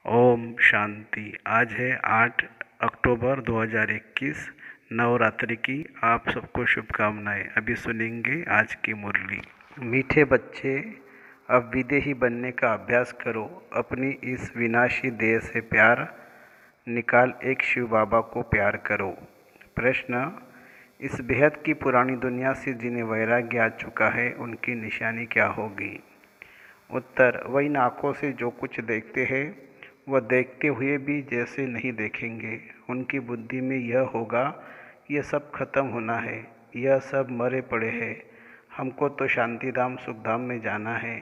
ओम शांति। आज है 8 अक्टूबर 2021, नवरात्रि की आप सबको शुभकामनाएं। अभी सुनेंगे आज की मुरली। मीठे बच्चे, अब विदेही बनने का अभ्यास करो। अपनी इस विनाशी देह से प्यार निकाल, एक शिव बाबा को प्यार करो। प्रश्न: इस बेहद की पुरानी दुनिया से जिन्हें वैराग्य आ चुका है, उनकी निशानी क्या होगी? उत्तर: वह इन आँखों से जो कुछ देखते हैं वह देखते हुए भी जैसे नहीं देखेंगे। उनकी बुद्धि में यह होगा, यह सब खत्म होना है, यह सब मरे पड़े हैं, हमको तो शांतिधाम सुखधाम में जाना है।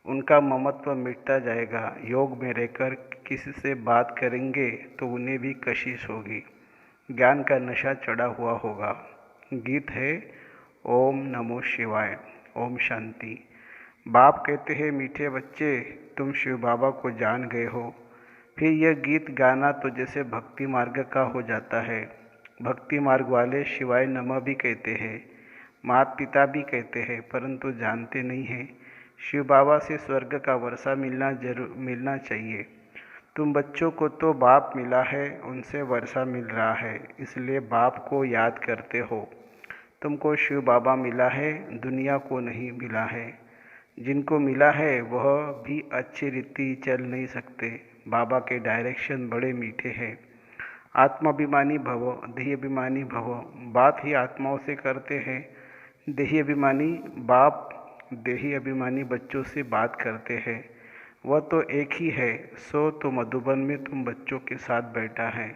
उनका ममत्व मिटता जाएगा। योग में रहकर किसी से बात करेंगे तो उन्हें भी कशिश होगी। ज्ञान का नशा चढ़ा हुआ होगा। गीत है ओम नमो शिवाय। ओम शांति। बाप कहते हैं, मीठे बच्चे, तुम शिव बाबा को जान गए हो। फिर यह गीत गाना तो जैसे भक्ति मार्ग का हो जाता है। भक्ति मार्ग वाले शिवाय नमः भी कहते हैं, माता पिता भी कहते हैं, परंतु जानते नहीं हैं शिव बाबा से स्वर्ग का वर्षा मिलना चाहिए। तुम बच्चों को तो बाप मिला है, उनसे वर्षा मिल रहा है, इसलिए बाप को याद करते हो। तुमको शिव बाबा मिला है, दुनिया को नहीं मिला है। जिनको मिला है वह भी अच्छी रीति चल नहीं सकते। बाबा के डायरेक्शन बड़े मीठे हैं। आत्माभिमानी भव, देही अभिमानी भव। बात ही आत्माओं से करते हैं। देही अभिमानी बाप देही अभिमानी बच्चों से बात करते हैं। वह तो एक ही है। सो तो मधुबन में तुम बच्चों के साथ बैठा है।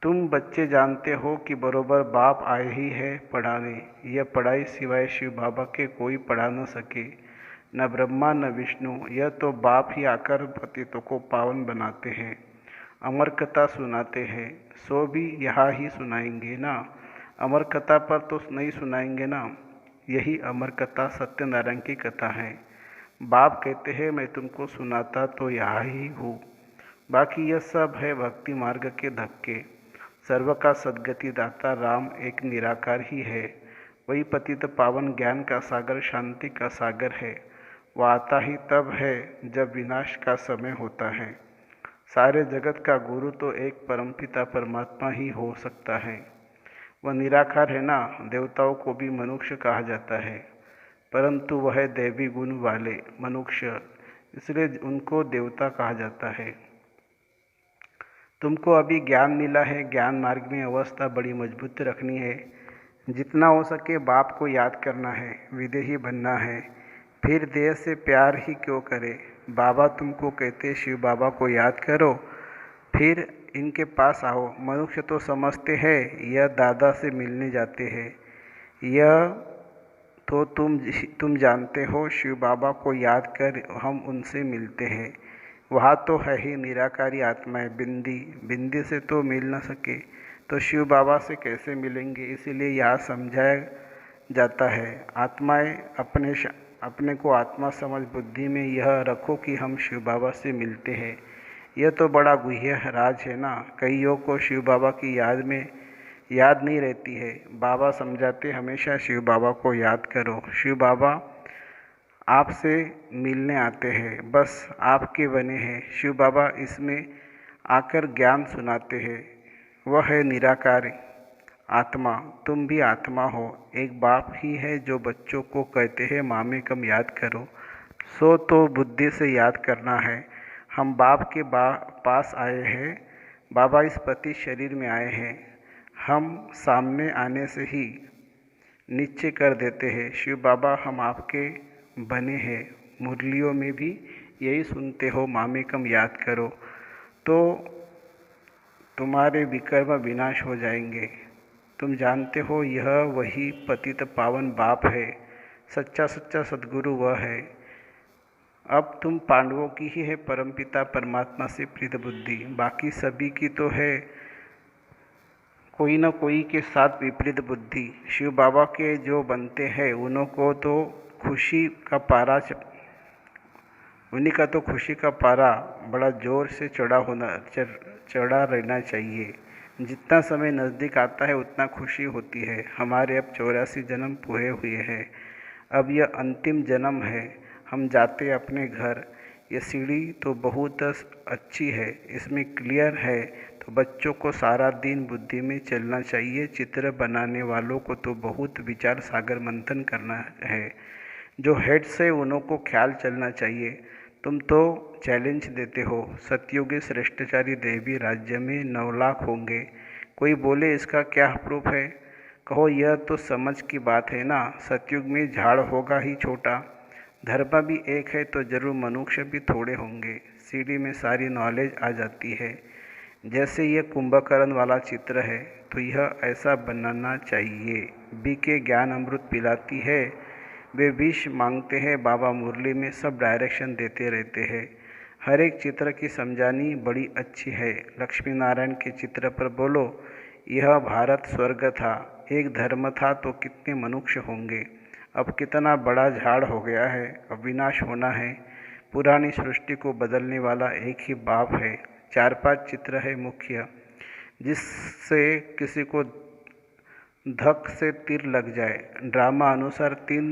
तुम बच्चे जानते हो कि बरोबर बाप आए ही है पढ़ाने। यह पढ़ाई सिवाय शिव बाबा के कोई पढ़ा न सके, न ब्रह्मा न विष्णु। यह तो बाप ही आकर पतितों को पावन बनाते हैं, अमर कथा सुनाते हैं। सो भी यहाँ ही सुनाएंगे ना, अमर कथा पर तो नहीं सुनाएंगे ना। यही अमर कथा सत्यनारायण की कथा है। बाप कहते हैं, मैं तुमको सुनाता तो यहाँ ही हूँ। बाकी यह सब है भक्ति मार्ग के धक्के। सर्व का सद्गति दाता राम एक निराकार ही है। वही पतित पावन ज्ञान का सागर, शांति का सागर है। वह आता ही तब है जब विनाश का समय होता है। सारे जगत का गुरु तो एक परमपिता परमात्मा ही हो सकता है। वह निराकार है ना। देवताओं को भी मनुष्य कहा जाता है, परंतु वह दैवी गुण वाले मनुष्य, इसलिए उनको देवता कहा जाता है। तुमको अभी ज्ञान मिला है, ज्ञान मार्ग में अवस्था बड़ी मजबूत रखनी है। जितना हो सके बाप को याद करना है, विदेही बनना है। फिर देह से प्यार ही क्यों करे। बाबा तुमको कहते शिव बाबा को याद करो, फिर इनके पास आओ। मनुष्य तो समझते हैं यह दादा से मिलने जाते हैं। यह तो तुम जानते हो, शिव बाबा को याद कर हम उनसे मिलते हैं। वहाँ तो है ही निराकारी आत्माएं। बिंदी से तो मिल न सके तो शिव बाबा से कैसे मिलेंगे। इसीलिए यहाँ समझाया जाता है, आत्माएं अपने को आत्मा समझ बुद्धि में यह रखो कि हम शिव बाबा से मिलते हैं। यह तो बड़ा गुह्य राज है ना। कईयों को शिव बाबा की याद नहीं रहती है। बाबा समझाते, हमेशा शिव बाबा को याद करो। शिव बाबा आपसे मिलने आते हैं, बस आपके बने हैं। शिव बाबा इसमें आकर ज्ञान सुनाते हैं। वह है निराकार आत्मा। तुम भी आत्मा हो। एक बाप ही है जो बच्चों को कहते हैं, मामे कम याद करो। सो तो बुद्धि से याद करना है। हम बाप के पास आए हैं। बाबा इस पति शरीर में आए हैं। हम सामने आने से ही निश्चय कर देते हैं, शिव बाबा हम आपके बने हैं। मुरलियों में भी यही सुनते हो, मामे कम याद करो, तो तुम्हारे विकर्म विनाश हो जाएंगे। तुम जानते हो यह वही पतित पावन बाप है। सच्चा सद्गुरु वह है। अब तुम पांडवों की ही है परमपिता परमात्मा से प्रीत बुद्धि। बाकी सभी की तो है कोई न कोई के साथ विपरीत बुद्धि। शिव बाबा के जो बनते हैं उन्हीं को तो खुशी का पारा उन्हीं का तो खुशी का पारा बड़ा जोर से चढ़ा रहना चाहिए। जितना समय नज़दीक आता है उतना खुशी होती है। हमारे अब 84 जन्म पूरे हुए हैं। अब यह अंतिम जन्म है। हम जाते अपने घर। ये सीढ़ी तो बहुत अच्छी है, इसमें क्लियर है तो बच्चों को सारा दिन बुद्धि में चलना चाहिए। चित्र बनाने वालों को तो बहुत विचार सागर मंथन करना है। जो हेड्स है उन्हों को ख्याल चलना चाहिए। तुम तो चैलेंज देते हो, सतयुगी श्रेष्ठचारी देवी राज्य में 9 लाख होंगे। कोई बोले इसका क्या प्रूफ है? कहो यह तो समझ की बात है ना, सतयुग में झाड़ होगा ही छोटा। धर्म भी एक है तो जरूर मनुष्य भी थोड़े होंगे। सीढ़ी में सारी नॉलेज आ जाती है। जैसे यह कुंभकर्ण वाला चित्र है तो यह ऐसा बनाना चाहिए। बीके ज्ञान अमृत पिलाती है, वे विष मांगते हैं, बाबा मुरली में सब डायरेक्शन देते रहते हैं। हर एक चित्र की समझानी बड़ी अच्छी है। लक्ष्मी नारायण के चित्र पर बोलो, यह भारत स्वर्ग था, एक धर्म था तो कितने मनुष्य होंगे। अब कितना बड़ा झाड़ हो गया है, अब विनाश होना है। पुरानी सृष्टि को बदलने वाला एक ही बाप है। 4-5 चित्र है मुख्य, जिससे किसी को धक से तीर लग जाए। ड्रामा अनुसार 3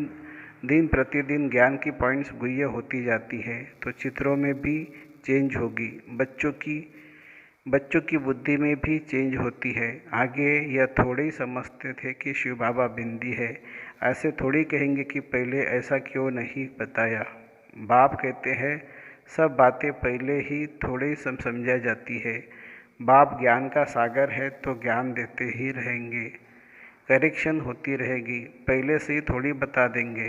दिन प्रतिदिन ज्ञान की पॉइंट्स गुह्य होती जाती है तो चित्रों में भी चेंज होगी। बच्चों की बुद्धि में भी चेंज होती है। आगे यह थोड़े ही समझते थे कि शिव बाबा बिंदी है। ऐसे थोड़ी कहेंगे कि पहले ऐसा क्यों नहीं बताया। बाप कहते हैं सब बातें पहले ही थोड़ी समझा जाती है। बाप ज्ञान का सागर है तो ज्ञान देते ही रहेंगे, करेक्शन होती रहेगी। पहले से ही थोड़ी बता देंगे,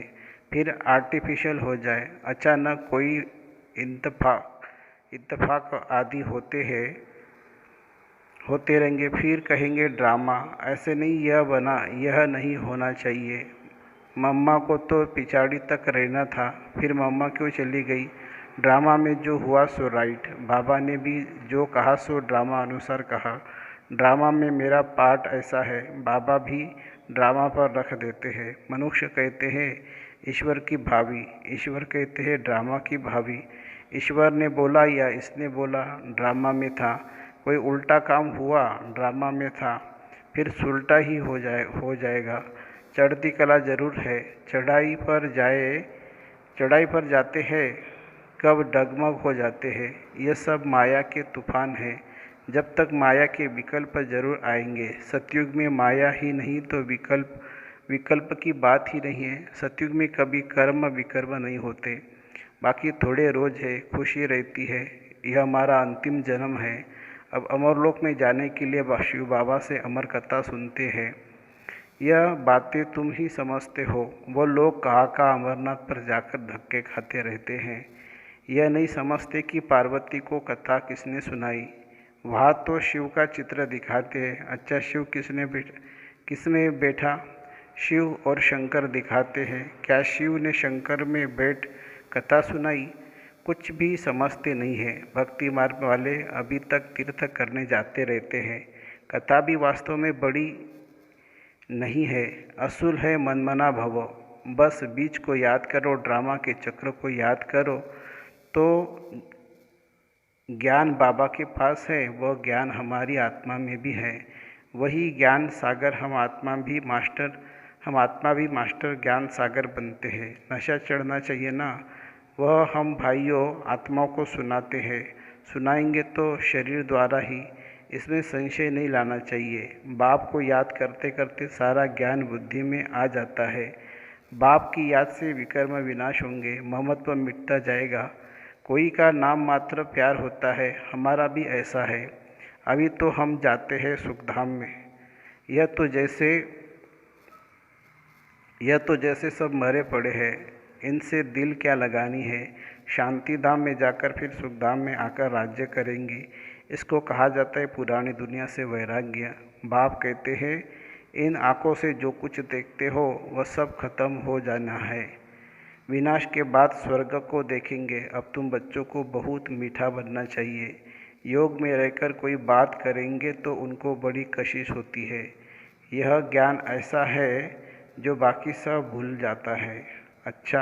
फिर आर्टिफिशियल हो जाए। अचानक कोई इत्तेफाक आदि होते रहेंगे, फिर कहेंगे ड्रामा। ऐसे नहीं, यह बना, यह नहीं होना चाहिए। मम्मा को तो पिछाड़ी तक रहना था, फिर मम्मा क्यों चली गई? ड्रामा में जो हुआ सो राइट। बाबा ने भी जो कहा सो ड्रामा अनुसार कहा। ड्रामा में मेरा पार्ट ऐसा है, बाबा भी ड्रामा पर रख देते हैं। मनुष्य कहते हैं ईश्वर की भावी, ईश्वर कहते हैं ड्रामा की भावी। ईश्वर ने बोला या इसने बोला, ड्रामा में था। कोई उल्टा काम हुआ, ड्रामा में था, फिर सुलटा ही हो जाएगा। चढ़ती कला जरूर है, चढ़ाई पर जाते हैं कब डगमग हो जाते हैं। ये सब माया के तूफान है। जब तक माया के विकल्प जरूर आएंगे। सतयुग में माया ही नहीं तो विकल्प की बात ही नहीं है। सतयुग में कभी कर्म विकर्म नहीं होते। बाकी थोड़े रोज है, खुशी रहती है। यह हमारा अंतिम जन्म है। अब अमरलोक में जाने के लिए शिव बाबा से अमर कथा सुनते हैं। यह बातें तुम ही समझते हो। वो लोग कहाँ अमरनाथ पर जाकर धक्के खाते रहते हैं। यह नहीं समझते कि पार्वती को कथा किसने सुनाई। वहाँ तो शिव का चित्र दिखाते हैं। अच्छा, शिव किसमें बैठा? शिव और शंकर दिखाते हैं। क्या शिव ने शंकर में बैठ कथा सुनाई? कुछ भी समझते नहीं है। भक्ति मार्ग वाले अभी तक तीर्थ करने जाते रहते हैं। कथा भी वास्तव में बड़ी नहीं है, असूल है मनमना भव। बस बीच को याद करो, ड्रामा के चक्र को याद करो तो ज्ञान बाबा के पास है। वह ज्ञान हमारी आत्मा में भी है। वही ज्ञान सागर हम आत्मा भी मास्टर ज्ञान सागर बनते हैं। नशा चढ़ना चाहिए ना, वह हम भाइयों आत्माओं को सुनाते हैं। सुनाएंगे तो शरीर द्वारा ही, इसमें संशय नहीं लाना चाहिए। बाप को याद करते करते सारा ज्ञान बुद्धि में आ जाता है। बाप की याद से विकर्म विनाश होंगे, ममत्व मिटता जाएगा। कोई का नाम मात्र प्यार होता है, हमारा भी ऐसा है। अभी तो हम जाते हैं सुखधाम में। यह तो जैसे सब मरे पड़े हैं, इनसे दिल क्या लगानी है। शांति धाम में जाकर फिर सुखधाम में आकर राज्य करेंगे। इसको कहा जाता है पुरानी दुनिया से वैराग्य। बाप कहते हैं इन आँखों से जो कुछ देखते हो वह सब खत्म हो जाना है। विनाश के बाद स्वर्ग को देखेंगे। अब तुम बच्चों को बहुत मीठा बनना चाहिए। योग में रहकर कोई बात करेंगे तो उनको बड़ी कशिश होती है। यह ज्ञान ऐसा है जो बाकी सब भूल जाता है। अच्छा,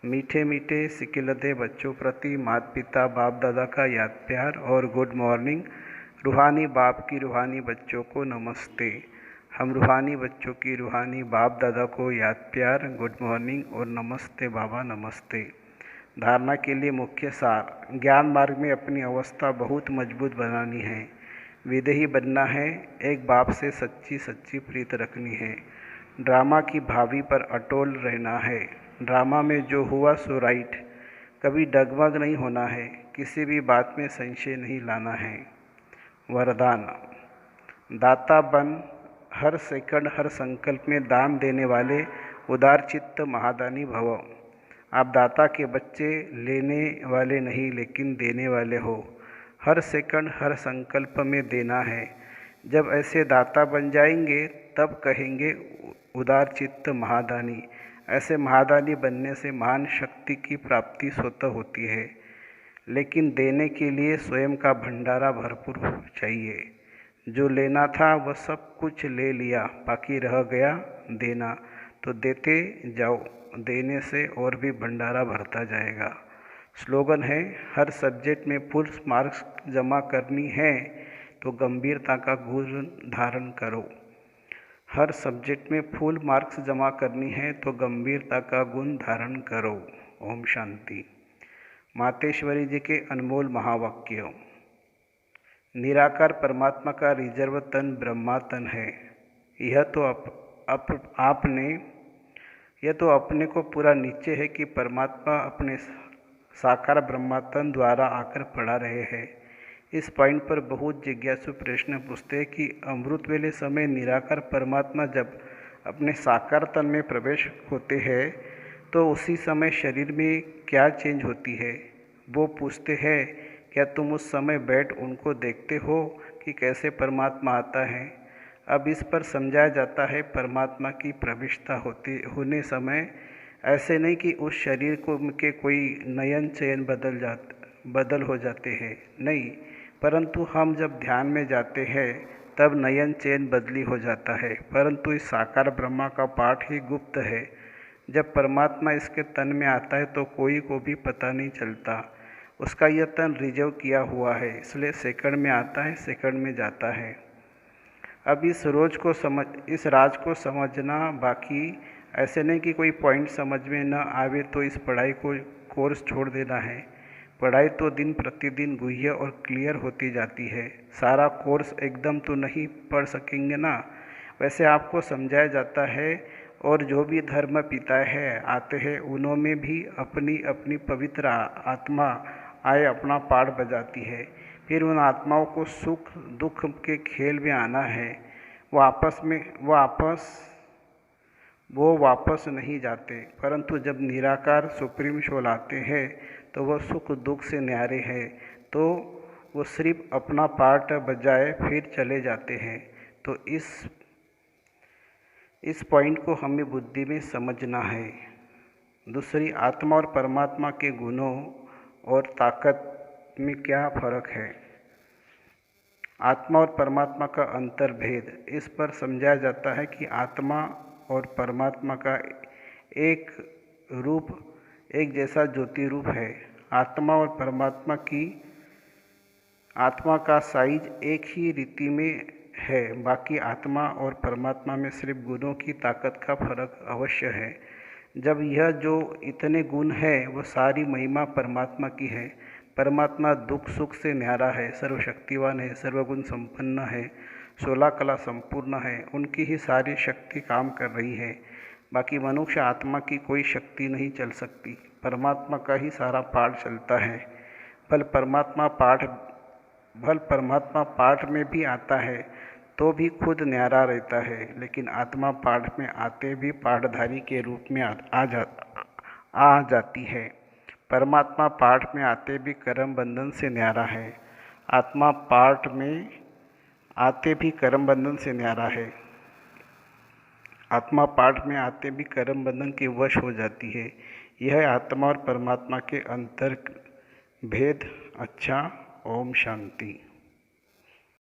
मीठे मीठे सिकिलते बच्चों प्रति माता पिता बाप दादा का याद प्यार और गुड मॉर्निंग। रूहानी बाप की रूहानी बच्चों को नमस्ते। हम रूहानी बच्चों की रूहानी बाप दादा को याद प्यार, गुड मॉर्निंग और नमस्ते बाबा, नमस्ते। धारणा के लिए मुख्य सार। ज्ञान मार्ग में अपनी अवस्था बहुत मजबूत बनानी है, विदेही बनना है, एक बाप से सच्ची सच्ची प्रीत रखनी है। ड्रामा की भावी पर अटोल रहना है। ड्रामा में जो हुआ सो राइट, कभी डगमग नहीं होना है, किसी भी बात में संशय नहीं लाना है। वरदान। दाता बन, हर सेकंड हर संकल्प में दान देने वाले उदार चित्त महादानी भव। आप दाता के बच्चे, लेने वाले नहीं लेकिन देने वाले हो। हर सेकंड हर संकल्प में देना है। जब ऐसे दाता बन जाएंगे तब कहेंगे उदार चित्त महादानी। ऐसे महादानी बनने से महान शक्ति की प्राप्ति स्वतः होती है, लेकिन देने के लिए स्वयं का भंडारा भरपूर चाहिए। जो लेना था वह सब कुछ ले लिया, बाकी रह गया देना, तो देते जाओ, देने से और भी भंडारा भरता जाएगा। स्लोगन है, हर सब्जेक्ट में फुल मार्क्स जमा करनी है तो गंभीरता का गुण धारण करो। हर सब्जेक्ट में फुल मार्क्स जमा करनी है तो गंभीरता का गुण धारण करो। ओम शांति। मातेश्वरी जी के अनमोल महावाक्य। निराकार परमात्मा का रिजर्व तन ब्रह्मा तन है। यह तो अपने को पूरा नीचे है कि परमात्मा अपने साकार ब्रह्मातन द्वारा आकर पढ़ा रहे हैं। इस पॉइंट पर बहुत जिज्ञासु प्रश्न पूछते हैं कि अमृत वेले समय निराकार परमात्मा जब अपने साकार तन में प्रवेश होते हैं तो उसी समय शरीर में क्या चेंज होती है। वो पूछते हैं, क्या तुम उस समय बैठ उनको देखते हो कि कैसे परमात्मा आता है। अब इस पर समझाया जाता है, परमात्मा की प्रविष्टता होने समय ऐसे नहीं कि उस शरीर के कोई नयन चयन बदल हो जाते हैं, नहीं, परंतु हम जब ध्यान में जाते हैं तब नयन चयन बदली हो जाता है। परंतु इस साकार ब्रह्मा का पाठ ही गुप्त है। जब परमात्मा इसके तन में आता है तो कोई को भी पता नहीं चलता। उसका यह तन रिजर्व किया हुआ है, इसलिए सेकंड में आता है, सेकंड में जाता है। अब इस राज को समझना बाकी, ऐसे नहीं कि कोई पॉइंट समझ में न आवे तो इस पढ़ाई को कोर्स छोड़ देना है। पढ़ाई तो दिन प्रतिदिन गुह्य और क्लियर होती जाती है। सारा कोर्स एकदम तो नहीं पढ़ सकेंगे ना, वैसे आपको समझाया जाता है। और जो भी धर्म पिता है आते हैं उन्होंने भी अपनी अपनी पवित्र आत्मा आए अपना पाठ बजाती है। फिर उन आत्माओं को सुख दुख के खेल में आना है। वो वापस नहीं जाते, परंतु जब निराकार सुप्रीम सोल आते हैं तो वह सुख दुख से न्यारे हैं, तो वो सिर्फ अपना पार्ट बजाए फिर चले जाते हैं। तो इस पॉइंट को हमें बुद्धि में समझना है। दूसरी, आत्मा और परमात्मा के गुणों और ताकत में क्या फर्क है। आत्मा और परमात्मा का अंतर्भेद, इस पर समझाया जाता है कि आत्मा और परमात्मा का एक रूप, एक जैसा ज्योति रूप है। आत्मा और परमात्मा का साइज एक ही रीति में है, बाकी आत्मा और परमात्मा में सिर्फ गुणों की ताकत का फर्क अवश्य है। जब यह जो इतने गुण है वह सारी महिमा परमात्मा की है। परमात्मा दुख सुख से न्यारा है, सर्वशक्तिवान है, सर्वगुण संपन्न है, 16 कला संपूर्ण है, उनकी ही सारी शक्ति काम कर रही है। बाकी मनुष्य आत्मा की कोई शक्ति नहीं चल सकती, परमात्मा का ही सारा पाठ चलता है। भल परमात्मा पाठ में भी आता है तो भी खुद न्यारा रहता है, लेकिन आत्मा पाठ में आते भी पाठधारी के रूप में आ जाती है। परमात्मा पाठ में आते भी कर्म बंधन से न्यारा है, आत्मा पाठ में आते भी कर्म बंधन से न्यारा है। आत्मा पाठ में आते भी कर्म बंधन के वश हो जाती है। यह आत्मा और परमात्मा के अंतर भेद। अच्छा, ओम शांति।